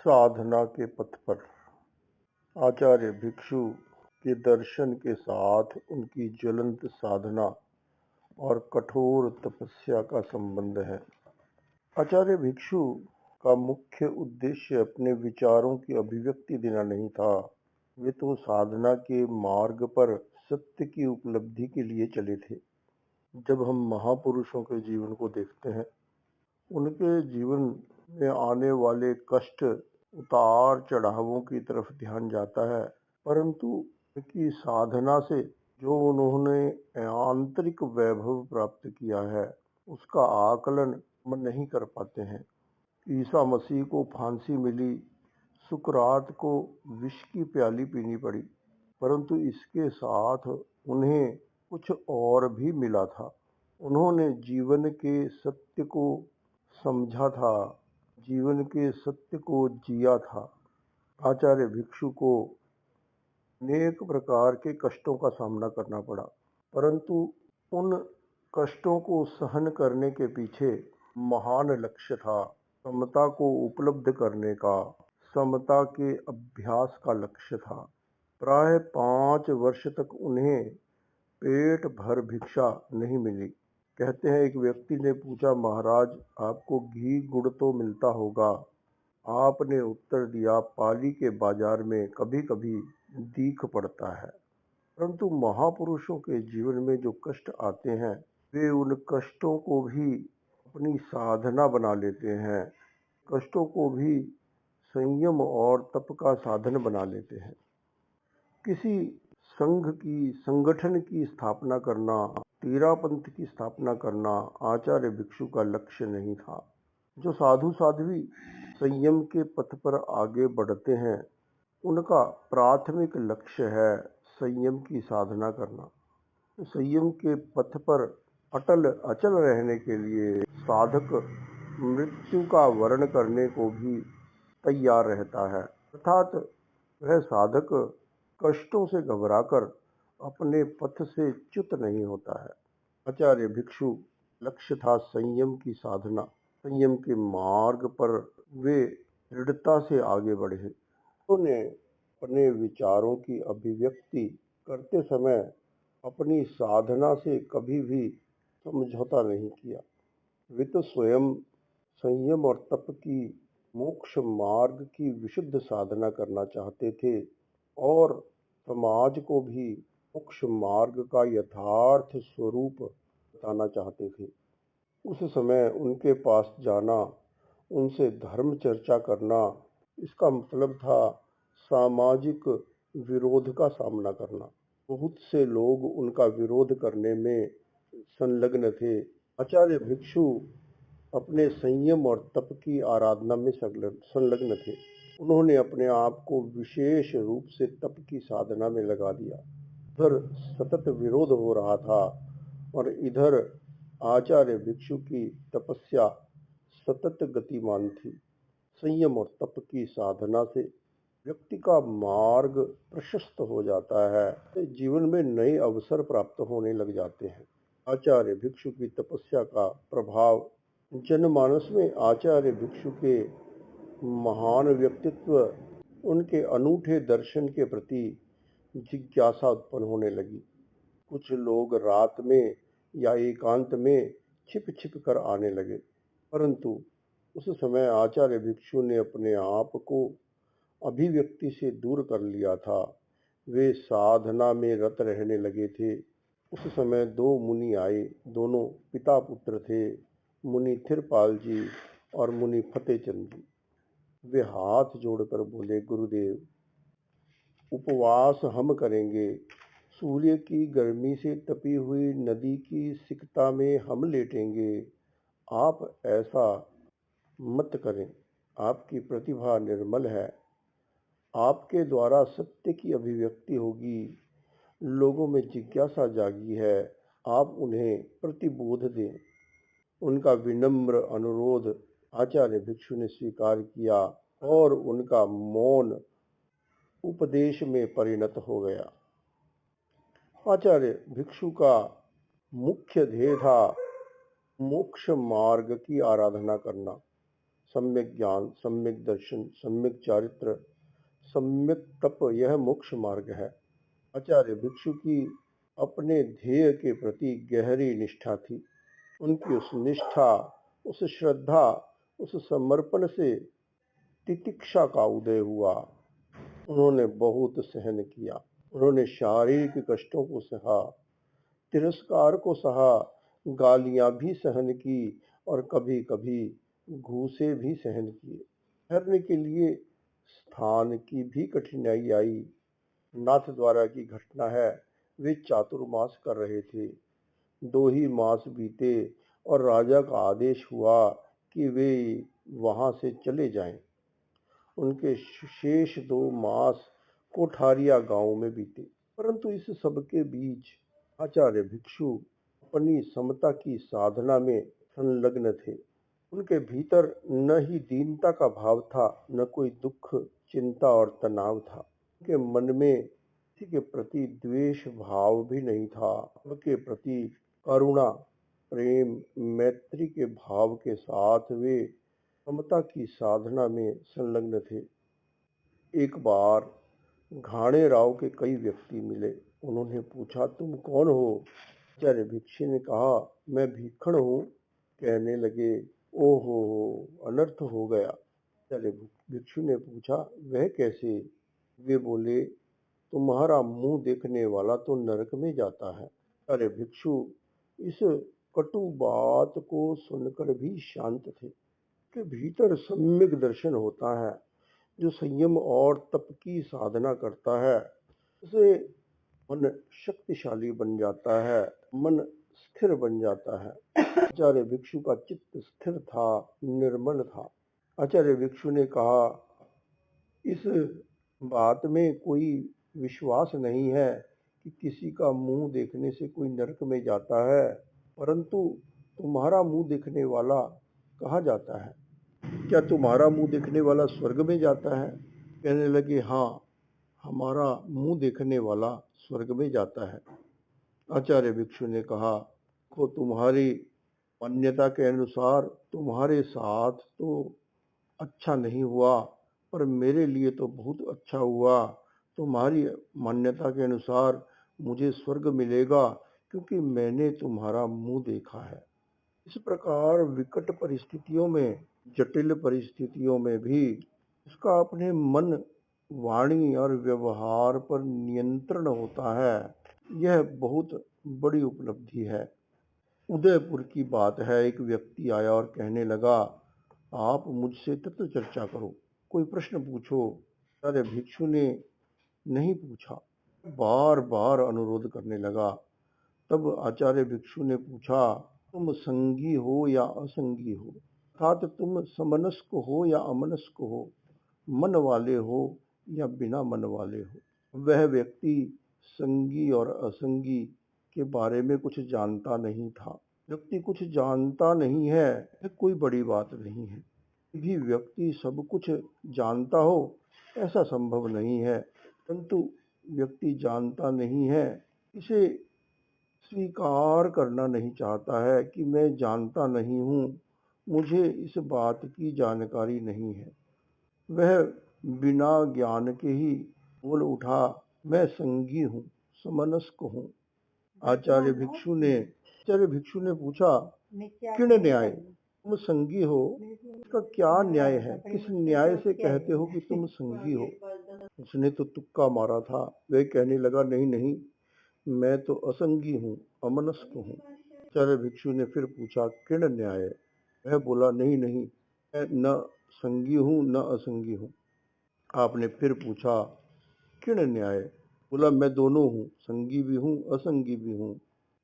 साधना के पथ पर आचार्य भिक्षु के दर्शन के साथ उनकी ज्वलंत साधना और कठोर तपस्या का संबंध है। आचार्य भिक्षु का मुख्य उद्देश्य अपने विचारों की अभिव्यक्ति देना नहीं था। वे तो साधना के मार्ग पर सत्य की उपलब्धि के लिए चले थे। जब हम महापुरुषों के जीवन को देखते हैं, उनके जीवन में आने वाले कष्ट, उतार चढ़ावों की तरफ ध्यान जाता है, परंतु उनकी साधना से जो उन्होंने आंतरिक वैभव प्राप्त किया है उसका आकलन हम नहीं कर पाते हैं। ईसा मसीह को फांसी मिली, सुकरात को विष की प्याली पीनी पड़ी, परंतु इसके साथ उन्हें कुछ और भी मिला था। उन्होंने जीवन के सत्य को समझा था, जीवन के सत्य को जिया था। आचार्य भिक्षु को अनेक प्रकार के कष्टों का सामना करना पड़ा, परंतु उन कष्टों को सहन करने के पीछे महान लक्ष्य था। समता को उपलब्ध करने का, समता के अभ्यास का लक्ष्य था। प्राय 5 वर्ष तक उन्हें पेट भर भिक्षा नहीं मिली। कहते हैं, एक व्यक्ति ने पूछा, महाराज आपको घी गुड़ तो मिलता होगा। आपने उत्तर दिया, पाली के बाजार में कभी कभी दीख पड़ता है। परंतु महापुरुषों के जीवन में जो कष्ट आते हैं, वे उन कष्टों को भी अपनी साधना बना लेते हैं, कष्टों को भी संयम और तप का साधन बना लेते हैं। किसी संघ की, संगठन की स्थापना करना, तेरापंथ की स्थापना करना आचार्य भिक्षु का लक्ष्य नहीं था। जो साधु साध्वी संयम के पथ पर आगे बढ़ते हैं, उनका प्राथमिक लक्ष्य है संयम की साधना करना। संयम के पथ पर अचल रहने के लिए साधक मृत्यु का वर्ण करने को भी तैयार रहता है, अर्थात वह साधक कष्टों से घबराकर अपने पथ से च्युत नहीं होता है। आचार्य भिक्षु लक्ष्य था संयम की साधना। संयम के मार्ग पर वे दृढ़ता से आगे बढ़े। उन्होंने अपने विचारों की अभिव्यक्ति करते समय अपनी साधना से कभी भी समझौता नहीं किया। वे तो स्वयं संयम और तप की, मोक्ष मार्ग की विशुद्ध साधना करना चाहते थे और समाज को भी मोक्ष मार्ग का यथार्थ स्वरूप बताना चाहते थे। उस समय उनके पास जाना, उनसे धर्म चर्चा करना, इसका मतलब था सामाजिक विरोध का सामना करना। बहुत से लोग उनका विरोध करने में संलग्न थे। आचार्य भिक्षु अपने संयम और तप की आराधना में संलग्न थे। उन्होंने अपने आप को विशेष रूप से तप की साधना में लगा दिया। उधर सतत विरोध हो रहा था और इधर आचार्य भिक्षु की तपस्या सतत गतिमान थी। संयम और तप की साधना से व्यक्ति का मार्ग प्रशस्त हो जाता है, जीवन में नए अवसर प्राप्त होने लग जाते हैं। आचार्य भिक्षु की तपस्या का प्रभाव जनमानस में आचार्य भिक्षु के महान व्यक्तित्व, उनके अनूठे दर्शन के प्रति जिज्ञासा उत्पन्न होने लगी। कुछ लोग रात में या एकांत में छिप कर आने लगे, परंतु उस समय आचार्य भिक्षु ने अपने आप को अभिव्यक्ति से दूर कर लिया था। वे साधना में रत रहने लगे थे। उस समय 2 मुनि आए, दोनों पिता पुत्र थे, मुनि थिरपाल जी और मुनि फतेहचंद जी। वे हाथ जोड़कर बोले, गुरुदेव, उपवास हम करेंगे। सूर्य की गर्मी से तपी हुई नदी की सिकता में हम लेटेंगे। आप ऐसा मत करें। आपकी प्रतिभा निर्मल है, आपके द्वारा सत्य की अभिव्यक्ति होगी। लोगों में जिज्ञासा जागी है, आप उन्हें प्रतिबोध दें। उनका विनम्र अनुरोध आचार्य भिक्षु ने स्वीकार किया और उनका मौन उपदेश में परिणत हो गया। आचार्य भिक्षु का मुख्य ध्येय था मोक्ष मार्ग की आराधना करना। सम्यक ज्ञान, सम्यक दर्शन, सम्यक चारित्र, सम्यक तप, यह मोक्ष मार्ग है। आचार्य भिक्षु की अपने ध्येय के प्रति गहरी निष्ठा थी। उनकी उस निष्ठा, उस श्रद्धा, उस समर्पण से तितिक्षा का उदय हुआ। उन्होंने बहुत सहन किया। उन्होंने शारीरिक कष्टों को सहा, तिरस्कार को सहा, गालियां भी सहन की और कभी कभी घूसे भी सहन किए। ठहरने के लिए स्थान की भी कठिनाई आई। नाथ द्वारा की घटना है, वे चातुर्मास कर रहे थे। 2 ही मास बीते और राजा का आदेश हुआ कि वे वहां से चले जाएं। उनके शेष 2 मास कोठारिया गांव में बीते। परंतु इस सब के बीच आचार्य भिक्षु अपनी समता की साधना में संलग्न थे। उनके भीतर न ही दीनता का भाव था, न कोई दुख, चिंता और तनाव था। उनके मन में किसी के प्रति द्वेष भाव भी नहीं था। उनके प्रति करुणा, प्रेम, मैत्री के भाव के साथ वे समता की साधना में संलग्न थे। एक बार घाणे राव के कई व्यक्ति मिले। उन्होंने पूछा, तुम कौन हो? आचार्य भिक्षु ने कहा, मैं भीखण हूँ। कहने लगे, ओहो, अनर्थ हो गया। आचार्य भिक्षु ने पूछा, वह कैसे? वे बोले, तुम्हारा मुंह देखने वाला तो नरक में जाता है। आचार्य भिक्षु इस कटु बात को सुनकर भी शांत थे। के भीतर सम्यक दर्शन होता है। जो संयम और तप की साधना करता है, उसे मन शक्तिशाली बन जाता है, मन स्थिर बन जाता है। आचार्य भिक्षु का चित्त स्थिर था, निर्मल था। आचार्य भिक्षु ने कहा, इस बात में कोई विश्वास नहीं है कि किसी का मुंह देखने से कोई नरक में जाता है, परंतु तुम्हारा मुंह देखने वाला कहाँ जाता है? क्या तुम्हारा मुंह देखने वाला स्वर्ग में जाता है? कहने लगे, हाँ, हमारा मुंह देखने वाला स्वर्ग में जाता है। आचार्य भिक्षु ने कहा, को तुम्हारी मान्यता के अनुसार तुम्हारे साथ तो अच्छा नहीं हुआ, पर मेरे लिए तो बहुत अच्छा हुआ। तुम्हारी मान्यता के अनुसार मुझे स्वर्ग मिलेगा, क्योंकि मैंने तुम्हारा मुंह देखा है। इस प्रकार विकट परिस्थितियों में, जटिल परिस्थितियों में भी उसका अपने मन, वाणी और व्यवहार पर नियंत्रण होता है, यह बहुत बड़ी उपलब्धि है। उदयपुर की बात है, एक व्यक्ति आया और कहने लगा, आप मुझसे तत्व चर्चा करो, कोई प्रश्न पूछो। अरे भिक्षु ने नहीं पूछा, बार बार अनुरोध करने लगा। तब आचार्य भिक्षु ने पूछा, तुम संगी हो या असंगी हो? अर्थात तुम समनस्क हो या अमनस्क हो, मन वाले हो या बिना मन वाले हो? वह व्यक्ति संगी और असंगी के बारे में कुछ जानता नहीं था। व्यक्ति कुछ जानता नहीं है, यह कोई बड़ी बात नहीं है। भी व्यक्ति सब कुछ जानता हो, ऐसा संभव नहीं है, परंतु व्यक्ति जानता नहीं है, इसे स्वीकार करना नहीं चाहता है कि मैं जानता नहीं हूँ, मुझे इस बात की जानकारी नहीं है। वह बिना ज्ञान के ही बोल उठा, मैं संगी हूँ, समनस्क हूँ। आचार्य भिक्षु ने पूछा, किण न्याय? तुम संगी हो, इसका क्या न्याय है? किस न्याय से कहते हो कि तुम संगी हो? उसने तो तुक्का मारा था। वह कहने लगा, नहीं नहीं, मैं तो असंगी हूँ, अमनस्क हूँ। आचार्य भिक्षु ने फिर पूछा, किण न्याय? वह बोला, नहीं नहीं, मैं न संगी हूँ न असंगी हूँ। आपने फिर पूछा, किण न्याय? बोला, मैं दोनों हूँ, संगी भी हूँ, असंगी भी हूँ।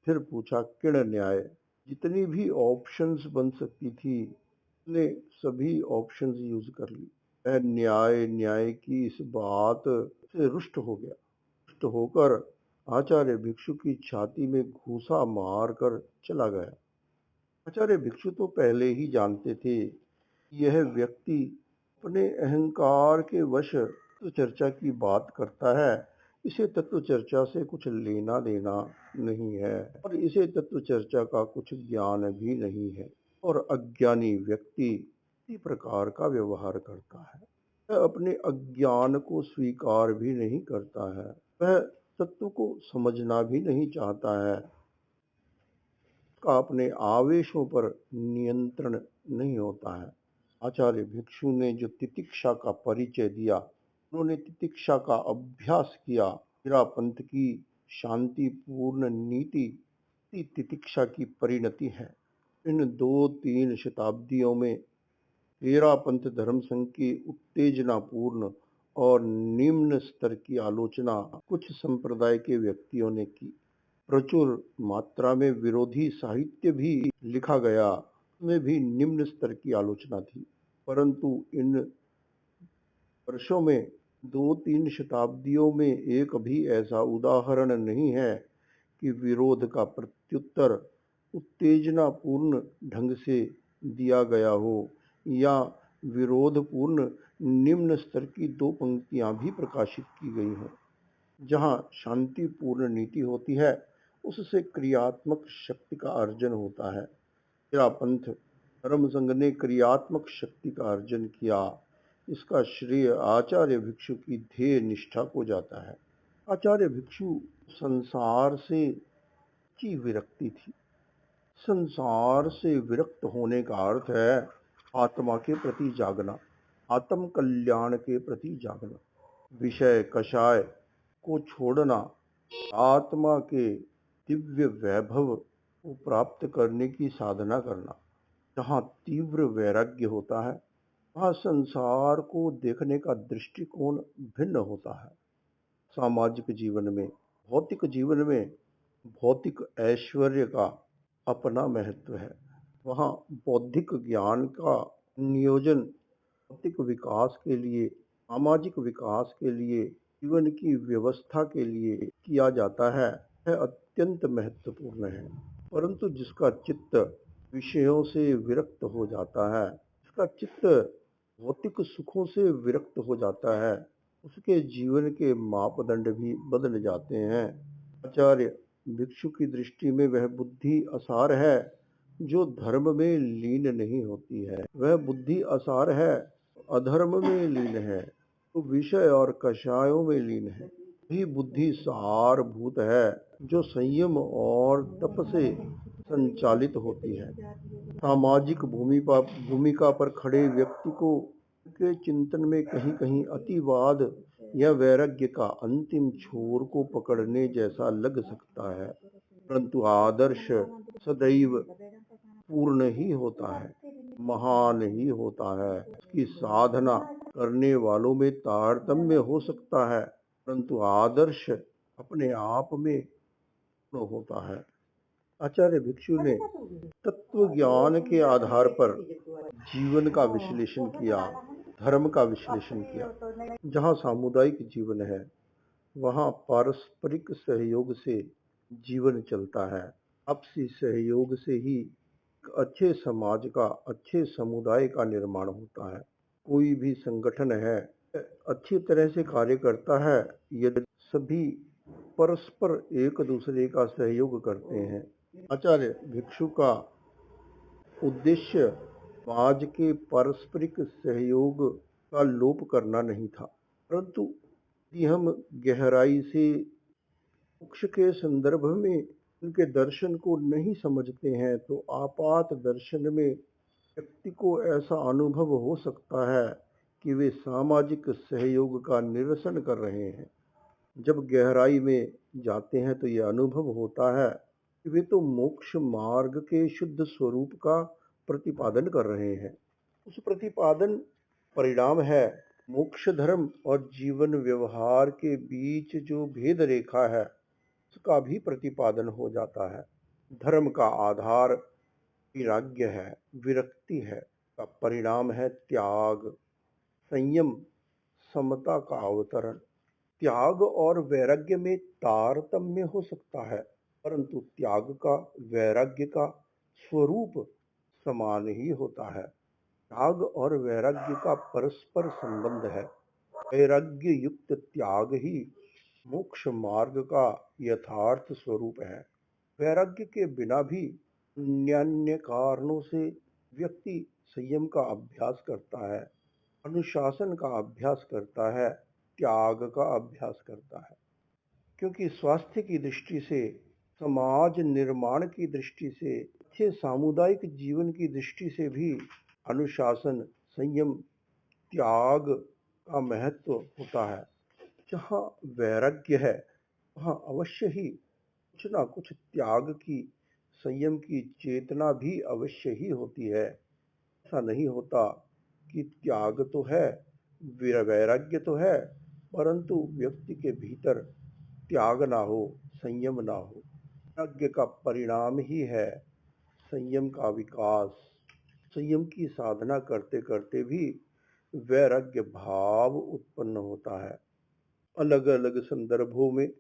फिर पूछा, किण न्याय? जितनी भी ऑप्शंस बन सकती थी, उसने सभी ऑप्शंस यूज कर ली। वह न्याय न्याय की इस बात से रुष्ट हो गया। रुष्ट होकर आचार्य भिक्षु की छाती में घूसा मारकर चला गया। आचार्य भिक्षु तो पहले ही जानते थे, यह व्यक्ति अपने अहंकार के वश तो चर्चा की बात करता है, इसे तत्व चर्चा से कुछ लेना देना नहीं है और इसे तत्व चर्चा का कुछ ज्ञान भी नहीं है। और अज्ञानी व्यक्ति इसी प्रकार का व्यवहार करता है। वह अपने अज्ञान को स्वीकार भी नहीं करता है, वह तत्व को समझना भी नहीं चाहता है, का अपने आवेशों पर नियंत्रण नहीं होता है। आचार्य भिक्षु ने जो तितिक्षा का परिचय दिया, उन्होंने तितिक्षा का अभ्यास किया। मेरा पंथ की शांतिपूर्ण नीति तितिक्षा की परिणति है। इन 2-3 शताब्दियों में तेरा पंथ धर्म संघ की उत्तेजनापूर्ण और निम्न स्तर की आलोचना कुछ संप्रदाय के व्यक्तियों ने की। प्रचुर मात्रा में विरोधी साहित्य भी लिखा गया, उसमें भी निम्न स्तर की आलोचना थी। परंतु इन वर्षों में 2-3 शताब्दियों में एक भी ऐसा उदाहरण नहीं है कि विरोध का प्रत्युत्तर उत्तेजनापूर्ण ढंग से दिया गया हो या विरोधपूर्ण निम्न स्तर की 2 पंक्तियां भी प्रकाशित की गई हों। जहाँ शांतिपूर्ण नीति होती है, उससे क्रियात्मक शक्ति का अर्जन होता है। तेरा पंथ धर्म संघ ने क्रियात्मक शक्ति का अर्जन किया। इसका श्रेय आचार्य भिक्षु की ध्येय निष्ठा को जाता है। आचार्य भिक्षु संसार से की विरक्ति थी। संसार से विरक्त होने का अर्थ है आत्मा के प्रति जागना, आत्म कल्याण के प्रति जागना, विषय कषाय को छोड़ना, आत्मा के दिव्य वैभव को प्राप्त करने की साधना करना। जहाँ तीव्र वैराग्य होता है, वहाँ संसार को देखने का दृष्टिकोण भिन्न होता है। सामाजिक जीवन में, भौतिक जीवन में भौतिक ऐश्वर्य का अपना महत्व है। वहाँ बौद्धिक ज्ञान का नियोजन भौतिक विकास के लिए, सामाजिक विकास के लिए, जीवन की व्यवस्था के लिए किया जाता है, यह अत्यंत महत्वपूर्ण है। परंतु जिसका चित्त विषयों से विरक्त हो जाता है, जिसका चित्त भौतिक सुखों से विरक्त हो जाता है, उसके जीवन के मापदंड भी बदल जाते हैं। आचार्य भिक्षु की दृष्टि में वह बुद्धि असार है जो धर्म में लीन नहीं होती है। वह बुद्धि असार है, अधर्म में लीन है, तो विषय और कषायों में लीन है। ही बुद्धि सारभूत है जो संयम और तप से संचालित होती है। सामाजिक भूमिका पर खड़े व्यक्ति को के चिंतन में कहीं कहीं अतिवाद या वैराग्य का अंतिम छोर को पकड़ने जैसा लग सकता है, परंतु आदर्श सदैव पूर्ण ही होता है, महान ही होता है। इसकी साधना करने वालों में तारतम्य हो सकता है, परंतु आदर्श अपने आप में पूर्ण होता है। आचार्य भिक्षु ने तत्व ज्ञान के आधार पर जीवन का विश्लेषण किया, धर्म का विश्लेषण किया। जहाँ सामुदायिक जीवन है, वहाँ पारस्परिक सहयोग से जीवन चलता है। आपसी सहयोग से ही एक अच्छे समाज का, अच्छे समुदाय का निर्माण होता है। कोई भी संगठन है अच्छी तरह से कार्य करता है यदि सभी परस्पर एक दूसरे का सहयोग करते हैं। आचार्य भिक्षु का उद्देश्य समाज के पारस्परिक सहयोग का लोप करना नहीं था, परंतु यदि हम गहराई से मोक्ष के संदर्भ में उनके दर्शन को नहीं समझते हैं तो आपात दर्शन में व्यक्ति को ऐसा अनुभव हो सकता है कि वे सामाजिक सहयोग का निरसन कर रहे हैं। जब गहराई में जाते हैं तो यह अनुभव होता है कि वे तो मोक्ष मार्ग के शुद्ध स्वरूप का प्रतिपादन कर रहे हैं। उस प्रतिपादन परिणाम है मोक्ष धर्म और जीवन व्यवहार के बीच जो भेद रेखा है उसका भी प्रतिपादन हो जाता है। धर्म का आधार वैराग्य है, विरक्ति है, का परिणाम है त्याग, संयम, समता का अवतरण। त्याग और वैराग्य में तारतम्य हो सकता है, परंतु त्याग का, वैराग्य का स्वरूप समान ही होता है। त्याग और वैराग्य का परस्पर संबंध है। वैराग्य युक्त त्याग ही मोक्ष मार्ग का यथार्थ स्वरूप है। वैराग्य के बिना भी अन्य कारणों से व्यक्ति संयम का अभ्यास करता है, अनुशासन का अभ्यास करता है, त्याग का अभ्यास करता है। क्योंकि स्वास्थ्य की दृष्टि से, समाज निर्माण की दृष्टि से, अच्छे सामुदायिक जीवन की दृष्टि से भी अनुशासन, संयम, त्याग का महत्व होता है। जहाँ वैराग्य है, वहाँ अवश्य ही कुछ ना कुछ त्याग की, संयम की चेतना भी अवश्य ही होती है। ऐसा नहीं होता कि त्याग तो है, वैराग्य तो है, परंतु व्यक्ति के भीतर त्याग ना हो, संयम ना हो। वैराग्य का परिणाम ही है संयम का विकास। संयम की साधना करते करते भी वैराग्य भाव उत्पन्न होता है। अलग अलग संदर्भों में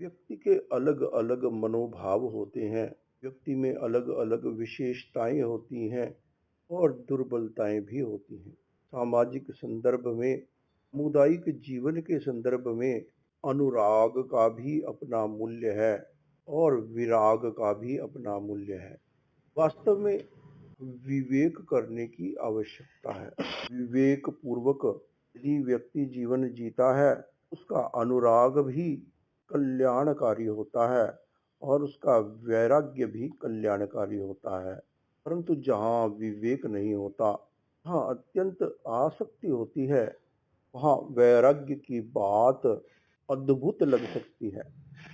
व्यक्ति के अलग अलग मनोभाव होते हैं, व्यक्ति में अलग अलग विशेषताएं होती हैं और दुर्बलताएं भी होती हैं। सामाजिक संदर्भ में, सामुदायिक जीवन के संदर्भ में अनुराग का भी अपना मूल्य है और विराग का भी अपना मूल्य है। वास्तव में विवेक करने की आवश्यकता है। विवेक पूर्वक यदि व्यक्ति जीवन जीता है, उसका अनुराग भी कल्याणकारी होता है और उसका वैराग्य भी कल्याणकारी होता है। परंतु जहाँ विवेक नहीं होता, वहाँ अत्यंत आसक्ति होती है, वहाँ वैराग्य की बात अद्भुत लग सकती है।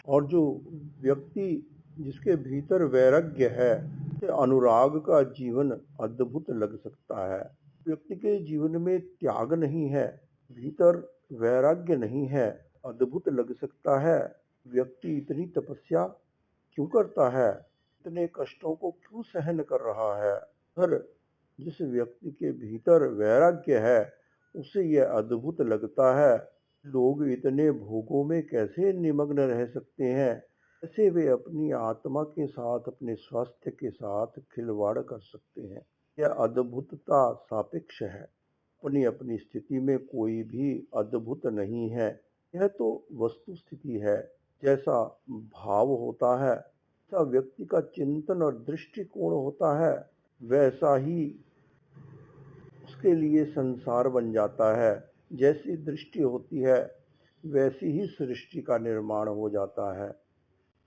और जो व्यक्ति जिसके भीतर वैराग्य है, उसे अनुराग का जीवन अद्भुत लग सकता है। व्यक्ति के जीवन में त्याग नहीं है, भीतर वैराग्य नहीं है, अद्भुत लग सकता है। व्यक्ति इतनी तपस्या क्यों करता है, इतने कष्टों को क्यों सहन कर रहा है। पर जिस व्यक्ति के भीतर वैराग्य है, उसे यह अद्भुत लगता है, लोग इतने भोगों में कैसे निमग्न रह सकते हैं, कैसे वे अपनी आत्मा के साथ, अपने स्वास्थ्य के साथ खिलवाड़ कर सकते हैं। यह अद्भुतता सापेक्ष है। अपनी अपनी स्थिति में कोई भी अद्भुत नहीं है, यह तो वस्तु स्थिति है। जैसा भाव होता है, जैसा व्यक्ति का चिंतन और दृष्टिकोण होता है, वैसा ही उसके लिए संसार बन जाता है। जैसी दृष्टि होती है, वैसी ही सृष्टि का निर्माण हो जाता है।